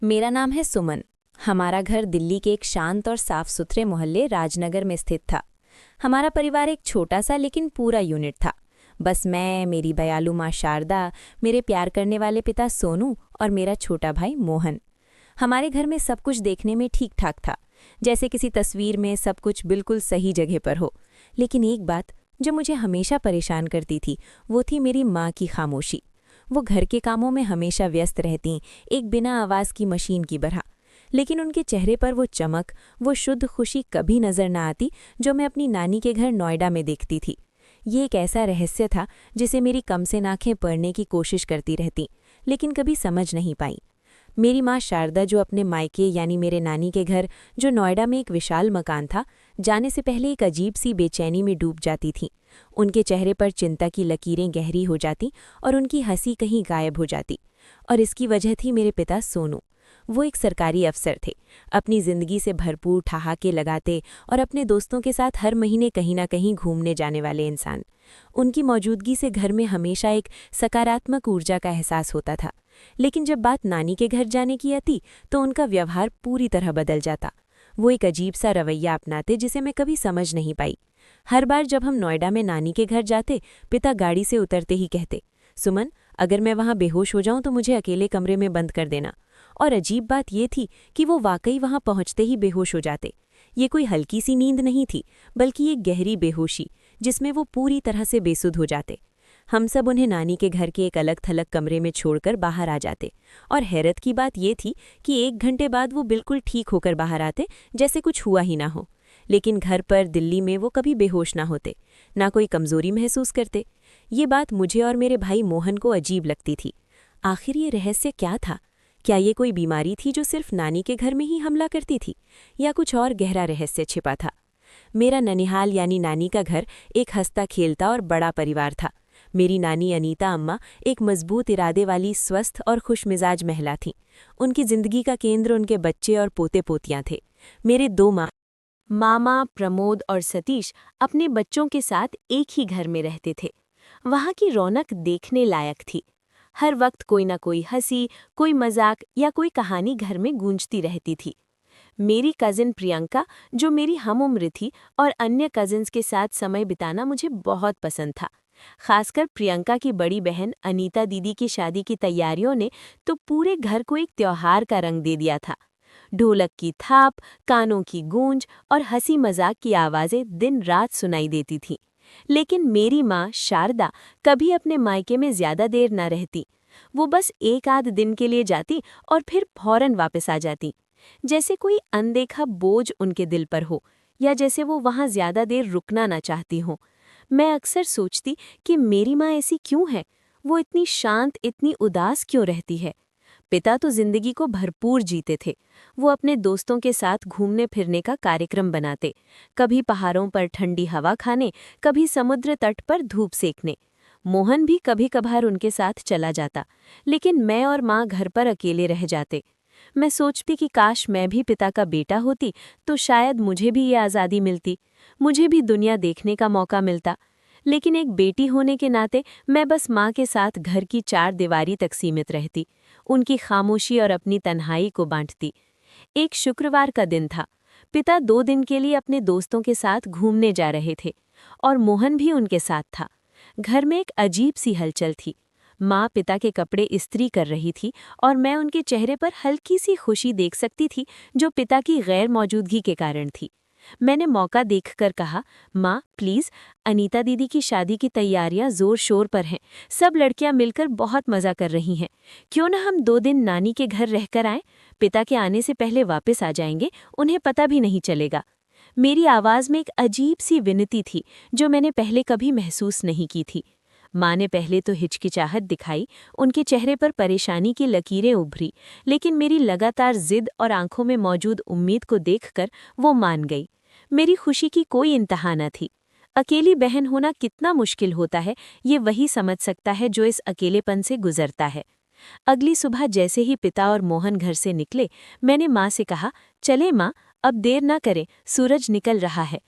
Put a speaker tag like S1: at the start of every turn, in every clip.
S1: मेरा नाम है सुमन। हमारा घर दिल्ली के एक शांत और साफ सुथरे मोहल्ले राजनगर में स्थित था। हमारा परिवार एक छोटा सा लेकिन पूरा यूनिट था। बस मैं, मेरी दयालु माँ शारदा, मेरे प्यार करने वाले पिता सोनू और मेरा छोटा भाई मोहन। हमारे घर में सब कुछ देखने में ठीक ठाक था, जैसे किसी तस्वीर में सब कुछ बिल्कुल सही जगह पर हो। लेकिन एक बात जो मुझे हमेशा परेशान करती थी, वो थी मेरी माँ की खामोशी। वो घर के कामों में हमेशा व्यस्त रहती, एक बिना आवाज़ की मशीन की तरह। लेकिन उनके चेहरे पर वो चमक, वो शुद्ध खुशी कभी नजर न आती जो मैं अपनी नानी के घर नोएडा में देखती थी। ये एक ऐसा रहस्य था जिसे मेरी कम से आंखें पढ़ने की कोशिश करती रहती, लेकिन कभी समझ नहीं पाई। मेरी माँ शारदा, जो अपने मायके यानी मेरे नानी के घर, जो नोएडा में एक विशाल मकान था, जाने से पहले एक अजीब सी बेचैनी में डूब जाती थीं। उनके चेहरे पर चिंता की लकीरें गहरी हो जाती और उनकी हंसी कहीं गायब हो जाती। और इसकी वजह थी मेरे पिता सोनू। वो एक सरकारी अफसर थे, अपनी जिंदगी से भरपूर ठहाके लगाते और अपने दोस्तों के साथ हर महीने कहीं ना कहीं घूमने जाने वाले इंसान। उनकी मौजूदगी से घर में हमेशा एक सकारात्मक ऊर्जा का एहसास होता था। लेकिन जब बात नानी के घर जाने की आती तो उनका व्यवहार पूरी तरह बदल जाता। वो एक अजीब सा रवैया अपनाते जिसे मैं कभी समझ नहीं पाई। हर बार जब हम नोएडा में नानी के घर जाते, पिता गाड़ी से उतरते ही कहते, सुमन, अगर मैं वहां बेहोश हो जाऊं तो मुझे अकेले कमरे में बंद कर देना। और अजीब बात ये थी कि वो वाकई वहां पहुंचते ही बेहोश हो जाते। ये कोई हल्की सी नींद नहीं थी, बल्कि एक गहरी बेहोशी जिसमें वो पूरी तरह से बेसुध हो जाते। हम सब उन्हें नानी के घर के एक अलग थलग कमरे में छोड़कर बाहर आ जाते। और हैरत की बात ये थी कि 1 घंटे बाद वो बिल्कुल ठीक होकर बाहर आते, जैसे कुछ हुआ ही ना हो। लेकिन घर पर दिल्ली में वो कभी बेहोश ना होते, ना कोई कमजोरी महसूस करते। ये बात मुझे और मेरे भाई मोहन को अजीब लगती थी। आखिर ये रहस्य क्या था? क्या ये कोई बीमारी थी जो सिर्फ नानी के घर में ही हमला करती थी, या कुछ और गहरा रहस्य छिपा था? मेरा ननिहाल यानी नानी का घर एक हंसता खेलता और बड़ा परिवार था। मेरी नानी अनीता अम्मा एक मजबूत इरादे वाली, स्वस्थ और खुशमिजाज महिला थीं। उनकी जिंदगी का केंद्र उनके बच्चे और पोते पोतियां थे। मेरे दो मामा प्रमोद और सतीश अपने बच्चों के साथ एक ही घर में रहते थे। वहाँ की रौनक देखने लायक थी। हर वक्त कोई ना कोई हंसी, कोई मजाक या कोई कहानी घर में गूंजती रहती थी। मेरी कजिन प्रियंका, जो मेरी हम उम्र थी, और अन्य कजिन्स के साथ समय बिताना मुझे बहुत पसंद था। खासकर प्रियंका की बड़ी बहन अनीता दीदी की शादी की तैयारियों ने तो पूरे घर को एक त्योहार का रंग दे दिया था। ढोलक की थाप, कानों की गूंज और हंसी मजाक की आवाजें दिन रात सुनाई देती थीं। लेकिन मेरी माँ शारदा कभी अपने मायके में ज्यादा देर न रहती। वो बस एक आध दिन के लिए जाती और फिर फौरन वापस आ जाती, जैसे कोई अनदेखा बोझ उनके दिल पर हो, या जैसे वो वहां ज्यादा देर रुकना न चाहती हों। मैं अक्सर सोचती कि मेरी माँ ऐसी क्यों है? वो इतनी शांत, इतनी उदास क्यों रहती है? पिता तो जिंदगी को भरपूर जीते थे। वो अपने दोस्तों के साथ घूमने फिरने का कार्यक्रम बनाते, कभी पहाड़ों पर ठंडी हवा खाने, कभी समुद्र तट पर धूप सेकने। मोहन भी कभी कभार उनके साथ चला जाता, लेकिन मैं और माँ घर पर अकेले रह जाते। मैं सोचती कि काश मैं भी पिता का बेटा होती तो शायद मुझे भी ये आज़ादी मिलती, मुझे भी दुनिया देखने का मौका मिलता। लेकिन एक बेटी होने के नाते मैं बस माँ के साथ घर की 4 दीवारी तक सीमित रहती, उनकी खामोशी और अपनी तन्हाई को बांटती। एक शुक्रवार का दिन था। पिता 2 दिन के लिए अपने दोस्तों के साथ घूमने जा रहे थे और मोहन भी उनके साथ था। घर में एक अजीब सी हलचल थी। माँ पिता के कपड़े इस्त्री कर रही थी और मैं उनके चेहरे पर हल्की सी खुशी देख सकती थी, जो पिता की गैर मौजूदगी के कारण थी। मैंने मौका देखकर कहा, माँ प्लीज़, अनीता दीदी की शादी की तैयारियां जोर शोर पर हैं। सब लड़कियां मिलकर बहुत मज़ा कर रही हैं। क्यों ना हम 2 दिन नानी के घर रहकर आएं? पिता के आने से पहले वापस आ जाएंगे, उन्हें पता भी नहीं चलेगा। मेरी आवाज़ में एक अजीब सी विनती थी जो मैंने पहले कभी महसूस नहीं की थी। माँ ने पहले तो हिचकिचाहट दिखाई, उनके चेहरे पर परेशानी की लकीरें उभरी, लेकिन मेरी लगातार जिद और आंखों में मौजूद उम्मीद को देखकर वो मान गई। मेरी खुशी की कोई इंतहा न थी। अकेली बहन होना कितना मुश्किल होता है, ये वही समझ सकता है जो इस अकेलेपन से गुजरता है। अगली सुबह जैसे ही पिता और मोहन घर से निकले, मैंने माँ से कहा, चले माँ, अब देर ना करें, सूरज निकल रहा है।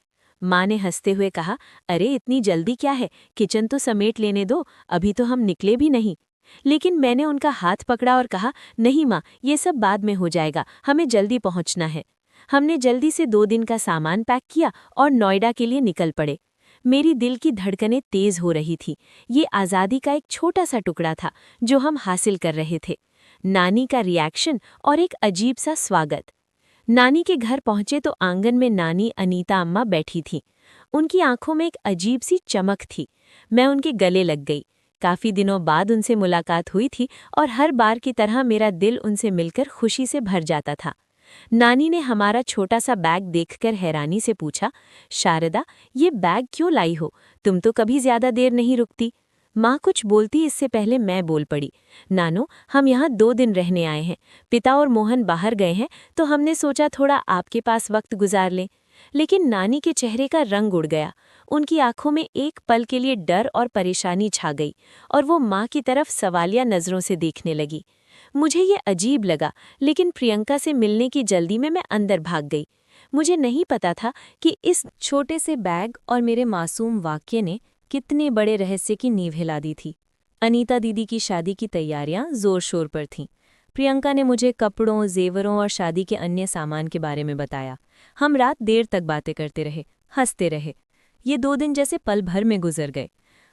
S1: माँ ने हंसते हुए कहा, अरे इतनी जल्दी क्या है, किचन तो समेट लेने दो, अभी तो हम निकले भी नहीं।
S2: लेकिन मैंने उनका हाथ पकड़ा और कहा, नहीं माँ, ये सब बाद में हो जाएगा, हमें जल्दी पहुंचना है। हमने जल्दी से 2 दिन का सामान पैक किया और नोएडा के लिए निकल पड़े। मेरी दिल की धड़कनें तेज हो रही थी। ये आज़ादी का एक छोटा सा टुकड़ा था जो हम हासिल कर रहे थे। नानी का रिएक्शन और एक अजीब सा स्वागत। नानी के घर पहुंचे तो आंगन में नानी अनीता अम्मा बैठी थीं। उनकी आंखों में एक अजीब सी चमक थी। मैं उनके गले लग गई। काफी दिनों बाद उनसे मुलाकात हुई थी और हर बार की तरह मेरा दिल उनसे मिलकर खुशी से भर जाता था। नानी ने हमारा छोटा सा बैग देखकर हैरानी से पूछा, शारदा, ये बैग क्यों लाई हो? तुम तो कभी ज्यादा देर नहीं रुकती। माँ कुछ बोलती इससे पहले मैं बोल पड़ी, नानो, हम यहाँ 2 दिन रहने आए हैं। पिता और मोहन बाहर गए हैं तो हमने सोचा थोड़ा आपके पास वक्त गुजार लें। लेकिन नानी के चेहरे का रंग उड़ गया। उनकी आंखों में एक पल के लिए डर और परेशानी छा गई और वो माँ की तरफ सवालिया नजरों से देखने लगी। मुझे ये अजीब लगा, लेकिन प्रियंका से मिलने की जल्दी में मैं अंदर भाग गई। मुझे नहीं पता था कि इस
S1: छोटे से बैग और मेरे मासूम वाक्य ने कितने बड़े रहस्य की नींव हिला दी थी। अनीता दीदी की शादी की तैयारियां जोर शोर पर थीं। प्रियंका ने मुझे कपड़ों, जेवरों और शादी के अन्य सामान के बारे में बताया। हम रात देर तक बातें करते रहे, हंसते रहे। ये 2 दिन जैसे पल भर में गुजर गए।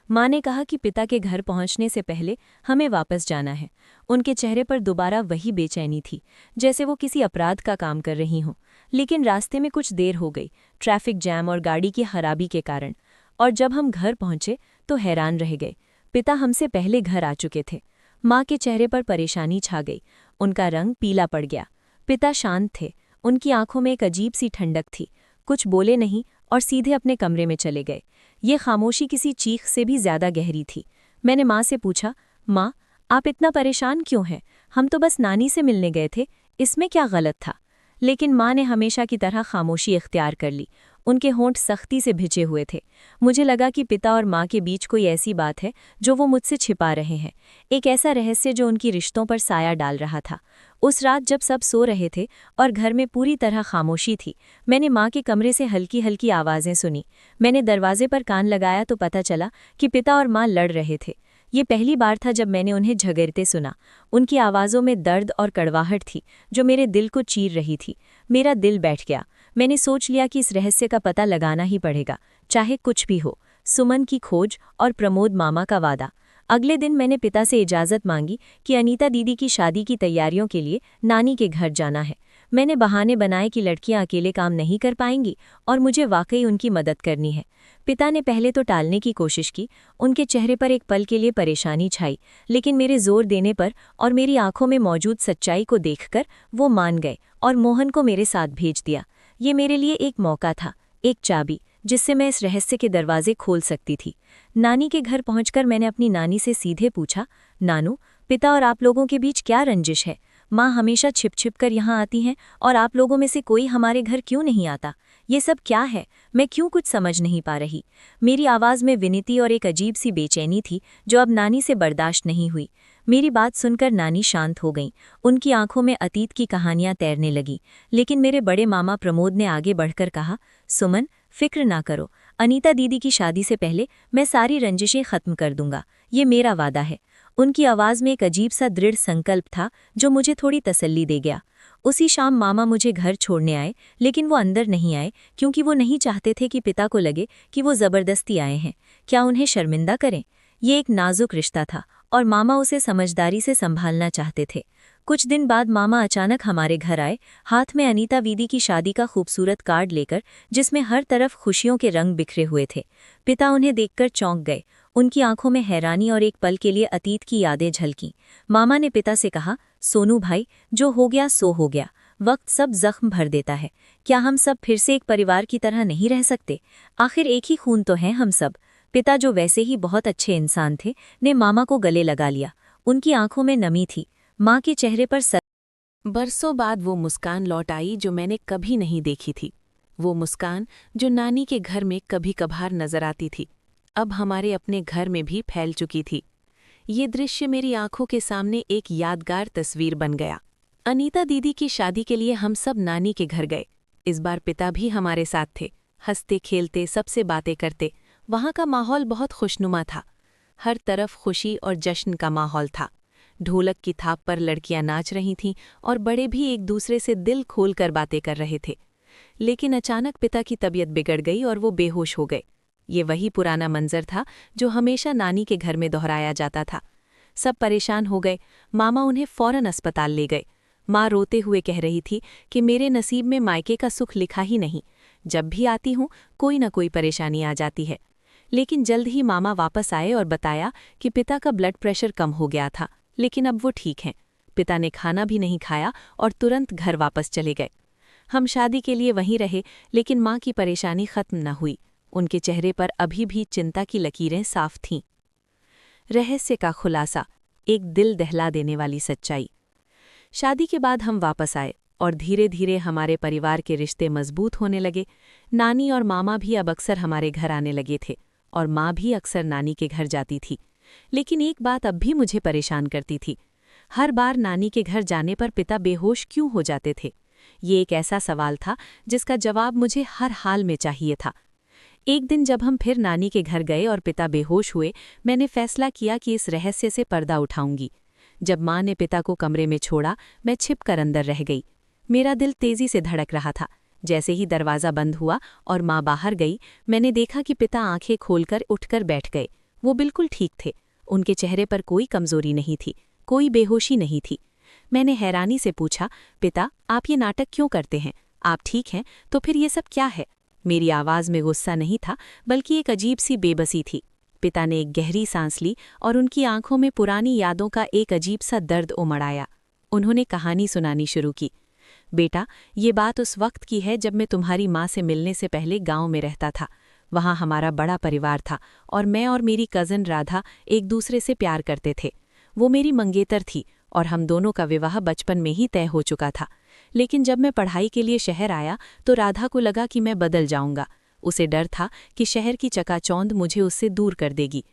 S1: माँ ने कहा कि पिता के घर पहुंचने से पहले हमें वापस जाना है। उनके चेहरे पर दोबारा वही बेचैनी थी, जैसे वो किसी अपराध का काम कर रही हों। लेकिन रास्ते में कुछ देर हो गई, ट्रैफिक जैम और गाड़ी की खराबी के कारण। और जब हम घर पहुंचे तो हैरान रह गए। पिता हमसे पहले घर आ चुके थे। माँ के चेहरे पर परेशानी छा गई। उनका रंग पीला पड़ गया। पिता शांत थे। उनकी आंखों में एक अजीब सी ठंडक थी। कुछ बोले नहीं और सीधे अपने कमरे में चले गए। ये खामोशी किसी चीख से भी ज्यादा गहरी थी। मैंने माँ से पूछा, माँ, आप इतना परेशान क्यों हैं? हम तो बस नानी से मिलने गए थे, इसमें क्या गलत था? लेकिन माँ ने हमेशा की तरह खामोशी इख्तियार कर ली। उनके होंठ सख्ती से भिजे हुए थे। मुझे लगा कि पिता और माँ के बीच कोई ऐसी बात है जो वो मुझसे छिपा रहे हैं, एक ऐसा रहस्य जो उनकी रिश्तों पर साया डाल रहा था। उस रात जब सब सो रहे थे और घर में पूरी तरह खामोशी थी, मैंने माँ के कमरे से हल्की हल्की आवाज़ें सुनी। मैंने दरवाजे पर कान लगाया तो पता चला कि पिता और माँ लड़ रहे थे। ये पहली बार था जब मैंने उन्हें झगड़ते सुना। उनकी आवाज़ों में दर्द और कड़वाहट थी जो मेरे दिल को चीर रही थी। मेरा दिल बैठ गया। मैंने सोच लिया कि इस रहस्य का पता लगाना ही पड़ेगा, चाहे कुछ भी हो। सुमन की खोज और प्रमोद मामा का वादा। अगले दिन मैंने पिता से इजाज़त मांगी कि अनीता दीदी की शादी की तैयारियों के लिए नानी के घर जाना है। मैंने बहाने बनाए कि लड़कियां अकेले काम नहीं कर पाएंगी और मुझे वाकई उनकी मदद करनी है। पिता ने पहले तो टालने की कोशिश की। उनके चेहरे पर एक पल के लिए परेशानी छाई, लेकिन मेरे जोर देने पर और मेरी आंखों में मौजूद सच्चाई को देखकर वो मान गए और मोहन को मेरे साथ भेज दिया। ये मेरे लिए एक मौका था, एक चाबी जिससे मैं इस रहस्य के दरवाजे खोल सकती थी। नानी के घर पहुंचकर मैंने अपनी नानी से सीधे पूछा, नानू, पिता और आप लोगों के बीच क्या रंजिश है? माँ हमेशा छिप छिप कर यहाँ आती हैं और आप लोगों में से कोई हमारे घर क्यों नहीं आता? ये सब क्या है? मैं क्यों कुछ समझ नहीं पा रही? मेरी आवाज़ में विनीति और एक अजीब सी बेचैनी थी जो अब नानी से बर्दाश्त नहीं हुई। मेरी बात सुनकर नानी शांत हो गईं। उनकी आंखों में अतीत की कहानियां तैरने लगीं। लेकिन मेरे बड़े मामा प्रमोद ने आगे बढ़कर कहा, सुमन, फिक्र ना करो। अनीता दीदी की शादी से पहले मैं सारी रंजिशें खत्म कर दूंगा। ये मेरा वादा है। उनकी आवाज़ में एक अजीब सा दृढ़ संकल्प था जो मुझे थोड़ी तसल्ली दे गया। उसी शाम मामा मुझे घर छोड़ने आए, लेकिन वो अंदर नहीं आए क्योंकि वो नहीं चाहते थे कि पिता को लगे कि वो ज़बरदस्ती आए हैं। क्या उन्हें शर्मिंदा करें? ये एक नाजुक रिश्ता था और मामा उसे समझदारी से संभालना चाहते थे। कुछ दिन बाद मामा अचानक हमारे घर आए, हाथ में अनीता दीदी की शादी का खूबसूरत कार्ड लेकर, जिसमें हर तरफ खुशियों के रंग बिखरे हुए थे। पिता उन्हें देखकर चौंक गए। उनकी आंखों में हैरानी और एक पल के लिए अतीत की यादें झलकीं। मामा ने पिता से कहा, सोनू भाई, जो हो गया सो हो गया। वक्त सब जख्म भर देता है। क्या हम सब फिर से एक परिवार की तरह नहीं रह सकते? आखिर एक ही खून तो हैं हम सब। पिता, जो वैसे ही बहुत अच्छे इंसान थे, ने मामा को गले लगा लिया। उनकी आंखों में नमी थी। माँ के चेहरे पर
S2: बरसों बाद वो मुस्कान लौट आई जो मैंने कभी नहीं देखी थी। वो मुस्कान जो नानी के घर में कभी कभार नजर आती थी, अब हमारे अपने घर में भी फैल चुकी थी। ये दृश्य मेरी आंखों के सामने एक यादगार तस्वीर बन गया। अनीता दीदी की शादी के लिए हम सब नानी के घर गए। इस बार पिता भी हमारे साथ थे। हंसते खेलते, सबसे बातें करते। वहाँ का माहौल बहुत खुशनुमा था। हर तरफ खुशी और जश्न का माहौल था। ढोलक की थाप पर लड़कियां नाच रही थीं और बड़े भी एक दूसरे से दिल खोलकर बातें कर रहे थे। लेकिन अचानक पिता की तबीयत बिगड़ गई और वो बेहोश हो गए। ये वही पुराना मंजर था जो हमेशा नानी के घर में दोहराया जाता था। सब परेशान हो गए। मामा उन्हें फौरन अस्पताल ले गए। माँ रोते हुए कह रही थी कि मेरे नसीब में मायके का सुख लिखा ही नहीं, जब भी आती हूँ कोई न कोई परेशानी आ जाती है। लेकिन जल्द ही मामा वापस आए और बताया कि पिता का ब्लड प्रेशर कम हो गया था, लेकिन अब वो ठीक हैं। पिता ने खाना भी नहीं खाया और तुरंत घर वापस चले गए। हम शादी के लिए वहीं रहे, लेकिन माँ की परेशानी खत्म न हुई। उनके चेहरे पर अभी भी चिंता की लकीरें साफ थीं। रहस्य का खुलासा, एक दिल दहला देने वाली सच्चाई। शादी के बाद हम वापस आए और धीरे धीरे हमारे परिवार के रिश्ते मजबूत होने लगे। नानी और मामा भी अब अक्सर हमारे घर आने लगे थे और माँ भी अक्सर नानी के घर जाती थी। लेकिन एक बात अब भी मुझे परेशान करती थी। हर बार नानी के घर जाने पर पिता बेहोश क्यों हो जाते थे? ये एक ऐसा सवाल था जिसका जवाब मुझे हर हाल में चाहिए था। एक दिन जब हम फिर नानी के घर गए और पिता बेहोश हुए, मैंने फैसला किया कि इस रहस्य से पर्दा उठाऊंगी। जब माँ ने पिता को कमरे में छोड़ा, मैं छिपकर अंदर रह गई। मेरा दिल तेजी से धड़क रहा था। जैसे ही दरवाज़ा बंद हुआ और माँ बाहर गई, मैंने देखा कि पिता आंखें खोलकर उठकर बैठ गए। वो बिल्कुल ठीक थे। उनके चेहरे पर कोई कमजोरी नहीं थी, कोई बेहोशी नहीं थी। मैंने हैरानी से पूछा, पिता, आप ये नाटक क्यों करते हैं? आप ठीक हैं तो फिर ये सब क्या है? मेरी आवाज़ में गुस्सा नहीं था, बल्कि एक अजीब सी बेबसी थी। पिता ने एक गहरी सांस ली और उनकी आंखों में पुरानी यादों का एक अजीब सा दर्द उमड़ आया। उन्होंने कहानी सुनानी शुरू की। बेटा, ये बात उस वक्त की है जब मैं तुम्हारी माँ से मिलने से पहले गांव में रहता था। वहाँ हमारा बड़ा परिवार था और मैं और मेरी कज़न राधा एक दूसरे से प्यार करते थे। वो मेरी मंगेतर थी और हम दोनों का विवाह बचपन में ही तय हो चुका था। लेकिन जब मैं पढ़ाई के लिए शहर आया तो राधा को लगा कि मैं बदल जाऊंगा। उसे डर था कि शहर की चकाचौंध मुझे उससे दूर कर देगी।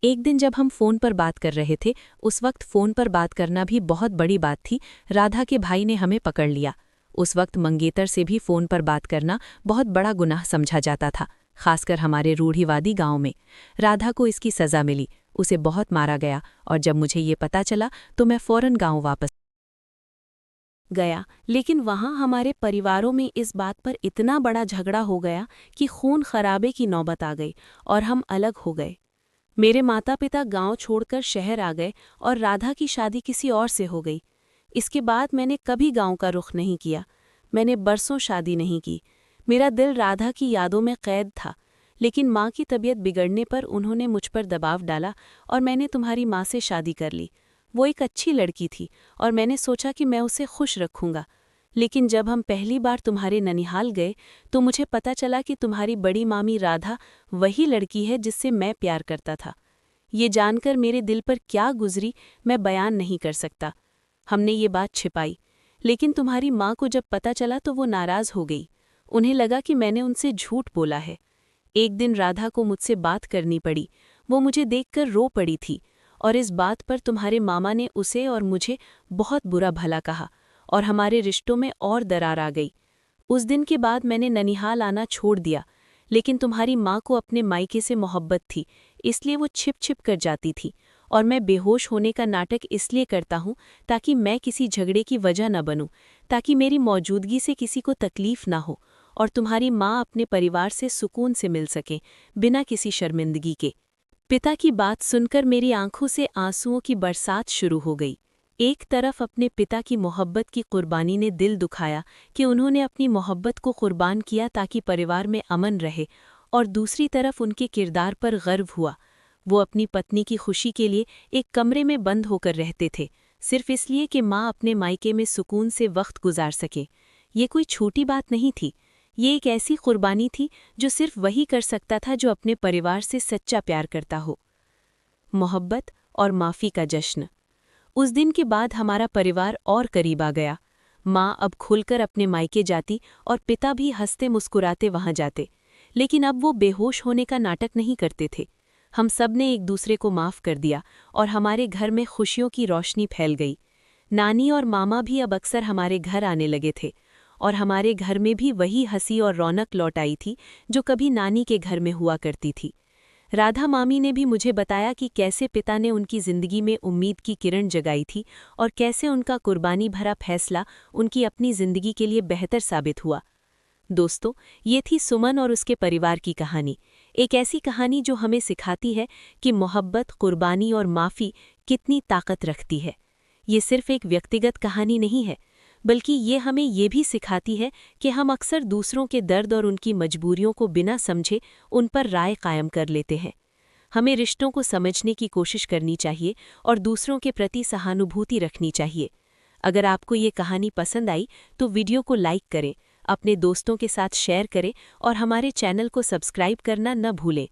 S2: एक दिन जब हम फ़ोन पर बात कर रहे थे, उस वक्त फ़ोन पर बात करना भी बहुत बड़ी बात थी, राधा के भाई ने हमें पकड़ लिया। उस वक्त मंगेतर से भी फ़ोन पर बात करना बहुत बड़ा गुनाह समझा जाता था, खासकर हमारे रूढ़िवादी गांव में। राधा को इसकी सज़ा मिली, उसे बहुत मारा गया और जब मुझे ये पता चला तो मैं फ़ौरन गांव वापस गया। लेकिन वहाँ हमारे परिवारों में इस बात पर इतना बड़ा झगड़ा हो गया कि खून खराबे की नौबत आ गई और हम अलग हो गए। मेरे माता पिता गांव छोड़कर शहर आ गए और राधा की शादी किसी और से हो गई। इसके बाद मैंने कभी गांव का रुख नहीं किया। मैंने बरसों शादी नहीं की। मेरा दिल राधा की यादों में कैद था। लेकिन माँ की तबीयत बिगड़ने पर उन्होंने मुझ पर दबाव डाला और मैंने तुम्हारी माँ से शादी कर ली। वो एक अच्छी लड़की थी और मैंने सोचा कि मैं उसे खुश रखूंगा। लेकिन जब हम पहली बार तुम्हारे ननिहाल गए तो मुझे पता चला कि तुम्हारी बड़ी मामी राधा वही लड़की है जिससे मैं प्यार करता था। ये जानकर मेरे दिल पर क्या गुजरी मैं बयान नहीं कर सकता। हमने ये बात छिपाई, लेकिन तुम्हारी माँ को जब पता चला तो वो नाराज़ हो गई। उन्हें लगा कि मैंने उनसे झूठ बोला है। एक दिन राधा को मुझसे बात करनी पड़ी। वो मुझे देखकर रो पड़ी थी और इस बात पर तुम्हारे मामा ने उसे और मुझे बहुत बुरा भला कहा और हमारे रिश्तों में और दरार आ गई। उस दिन के बाद मैंने ननिहाल आना छोड़ दिया। लेकिन तुम्हारी माँ को अपने मायके से मोहब्बत थी, इसलिए वो छिप छिप कर जाती थी और मैं बेहोश होने का नाटक इसलिए करता हूँ ताकि मैं किसी झगड़े की वजह न बनूं, ताकि मेरी मौजूदगी से किसी को तकलीफ ना हो और तुम्हारी माँ अपने परिवार से सुकून से मिल सके बिना किसी शर्मिंदगी के। पिता की बात सुनकर मेरी आंखों से आंसुओं की बरसात शुरू हो गई। एक तरफ अपने पिता की मोहब्बत की कुर्बानी ने दिल दुखाया कि उन्होंने अपनी मोहब्बत को कुर्बान किया ताकि परिवार में अमन रहे, और दूसरी तरफ उनके किरदार पर गर्व हुआ। वो अपनी पत्नी की खुशी के लिए एक कमरे में बंद होकर रहते थे, सिर्फ इसलिए कि माँ अपने मायके में सुकून से वक्त गुजार सके। ये कोई छोटी बात नहीं थी। ये एक ऐसी कुर्बानी थी जो सिर्फ वही कर सकता था जो अपने परिवार से सच्चा प्यार करता हो। मोहब्बत और माफ़ी का जश्न। उस दिन के बाद हमारा परिवार और करीब आ गया। माँ अब खुलकर अपने मायके जाती और पिता भी हंसते मुस्कुराते वहाँ जाते। लेकिन अब वो बेहोश होने का नाटक नहीं करते थे। हम सब ने एक दूसरे को माफ़ कर दिया और हमारे घर में खुशियों की रोशनी फैल गई। नानी और मामा भी अब अक्सर हमारे घर आने लगे थे और हमारे घर में भी वही हंसी और रौनक लौट आई थी जो कभी नानी के घर में हुआ करती थी। राधा मामी ने भी मुझे बताया कि कैसे पिता ने उनकी जिंदगी में उम्मीद की किरण जगाई थी और कैसे उनका कुर्बानी भरा फैसला उनकी अपनी जिंदगी के लिए बेहतर साबित हुआ। दोस्तों, ये थी सुमन और उसके परिवार की कहानी। एक ऐसी कहानी जो हमें सिखाती है कि मोहब्बत, कुर्बानी और माफ़ी कितनी ताकत रखती है। ये सिर्फ एक व्यक्तिगत कहानी नहीं है, बल्कि ये हमें ये भी सिखाती है कि हम अक्सर दूसरों के दर्द और उनकी मजबूरियों को बिना समझे उन पर राय कायम कर लेते हैं। हमें रिश्तों को समझने की कोशिश करनी चाहिए और दूसरों के प्रति सहानुभूति रखनी चाहिए। अगर आपको ये कहानी पसंद आई तो वीडियो को लाइक करें, अपने दोस्तों के साथ शेयर करें और हमारे चैनल को सब्सक्राइब करना न भूलें।